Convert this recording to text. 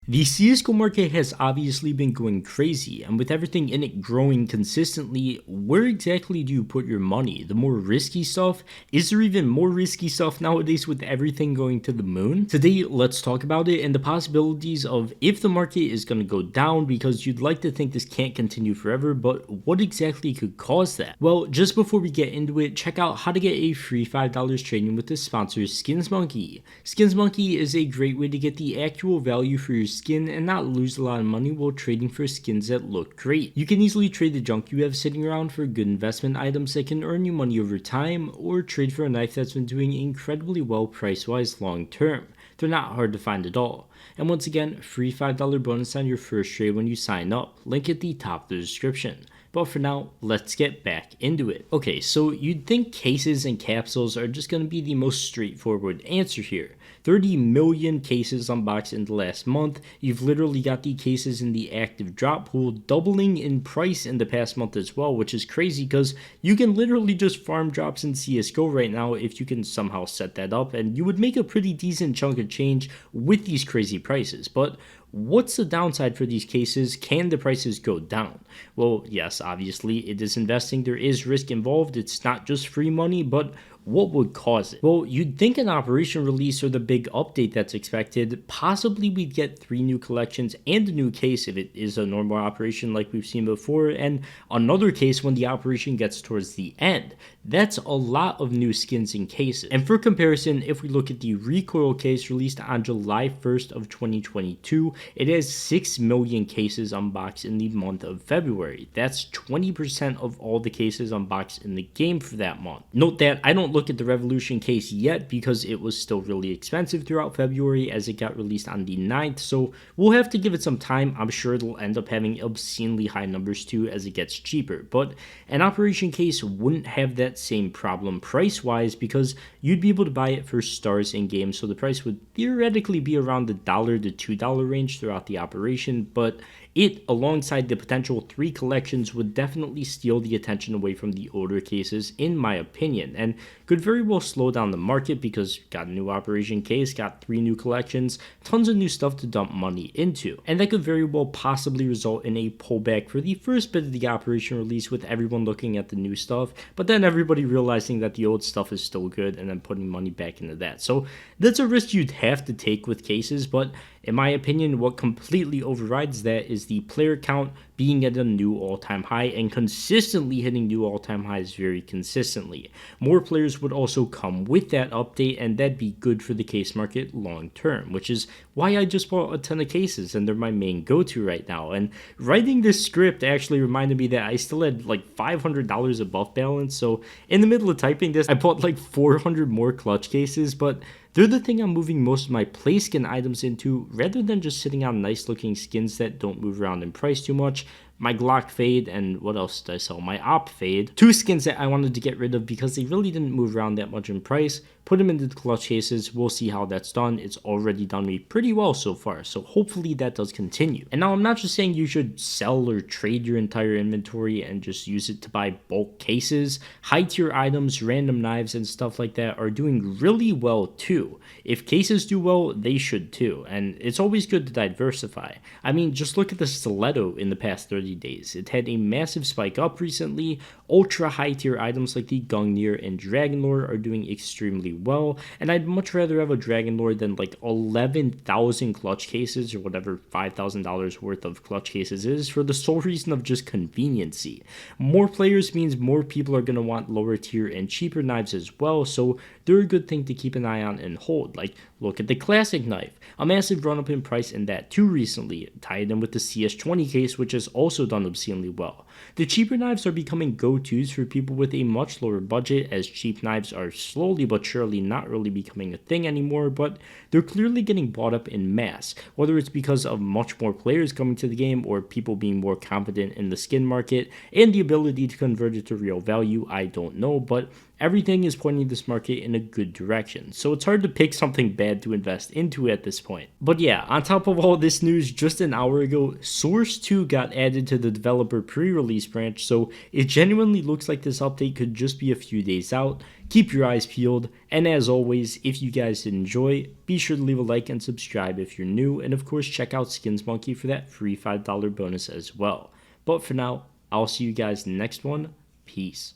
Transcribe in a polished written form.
The CSGO market has obviously been going crazy, and with everything in it growing consistently, where exactly do you put your money? The more risky stuff? Is there even more risky stuff nowadays with everything going to the moon? Today, let's talk about it and the possibilities of if the market is going to go down, because you'd like to think this can't continue forever, but what exactly could cause that? Well, just before we get into it, check out how to get a free $5 trading with the sponsor SkinsMonkey. SkinsMonkey is a great way to get the actual value for your skin and not lose a lot of money while trading for skins that look great. You can easily trade the junk you have sitting around for good investment items that can earn you money over time, or trade for a knife that's been doing incredibly well price-wise long term. They're not hard to find at all. And once again, free $5 bonus on your first trade when you sign up. Link at the top of the description. But for now, let's get back into it. Okay, so you'd think cases and capsules are just going to be the most straightforward answer here. 30 million cases unboxed in the last month. You've literally got the cases in the active drop pool doubling in price in the past month as well, which is crazy because you can literally just farm drops in CSGO right now if you can somehow set that up, and you would make a pretty decent chunk of change with these crazy prices. But what's the downside for these cases? Can the prices go down? Well, yes, obviously it is investing. There is risk involved. It's not just free money, but what would cause it? Well, you'd think an operation release or the big update that's expected, possibly we'd get 3 new collections and a new case if it is a normal operation like we've seen before, and another case when the operation gets towards the end. That's a lot of new skins and cases. And for comparison, if we look at the recoil case released on July 1st of 2022, it has 6 million cases unboxed in the month of February. That's 20% of all the cases unboxed in the game for that month. Note that I don't look at the Revolution case yet because it was still really expensive throughout February as it got released on the 9th, so we'll have to give it some time. I'm sure it'll end up having obscenely high numbers too as it gets cheaper, but an operation case wouldn't have that same problem price-wise because you'd be able to buy it for stars in game, so the price would theoretically be around the $1 to $2 range throughout the operation, but it, alongside the potential 3 collections, would definitely steal the attention away from the older cases, in my opinion, and could very well slow down the market because got a new operation case, got 3 new collections, tons of new stuff to dump money into, and that could very well possibly result in a pullback for the first bit of the operation release with everyone looking at the new stuff, but then everybody realizing that the old stuff is still good and then putting money back into that. So that's a risk you'd have to take with cases, but in my opinion, what completely overrides that is the player count being at a new all-time high and consistently hitting new all-time highs very consistently. More players would also come with that update, and that'd be good for the case market long term, which is why I just bought a ton of cases and they're my main go-to right now. And writing this script actually reminded me that I still had like $500 of buff balance, so in the middle of typing this, I bought like 400 more clutch cases, but they're the thing I'm moving most of my play skin items into rather than just sitting on nice looking skins that don't move around in price too much. My Glock Fade, and what else did I sell? My Op Fade. 2 skins that I wanted to get rid of because they really didn't move around that much in price. Put them into the clutch cases. We'll see how that's done. It's already done me pretty well so far, so hopefully that does continue. And now I'm not just saying you should sell or trade your entire inventory and just use it to buy bulk cases. High tier items, random knives, and stuff like that are doing really well too. If cases do well, they should too, and it's always good to diversify. I mean, just look at the stiletto in the past 30 days. It had a massive spike up recently. Ultra high tier items like the Gungnir and Dragonlord are doing extremely well, and I'd much rather have a Dragonlord than like 11,000 clutch cases or whatever $5,000 worth of clutch cases is, for the sole reason of just conveniency. More players means more people are going to want lower tier and cheaper knives as well, so they're a good thing to keep an eye on and hold. Like, look at the classic knife, a massive run up in price in that too recently, tied in with the CS20 case, which has also done obscenely well. The cheaper knives are becoming go-tos for people with a much lower budget, as cheap knives are slowly but surely not really becoming a thing anymore, but they're clearly getting bought up in mass, whether it's because of much more players coming to the game or people being more confident in the skin market and the ability to convert it to real value. I don't know, but everything is pointing this market in a good direction, so it's hard to pick something bad to invest into at this point. But yeah, on top of all this news, just an hour ago, Source 2 got added to the developer pre-release release branch, so it genuinely looks like this update could just be a few days out. Keep your eyes peeled, and as always, if you guys did enjoy, be sure to leave a like and subscribe if you're new, and of course check out Skins Monkey for that free $5 bonus as well. But for now, I'll see you guys in the next one. Peace.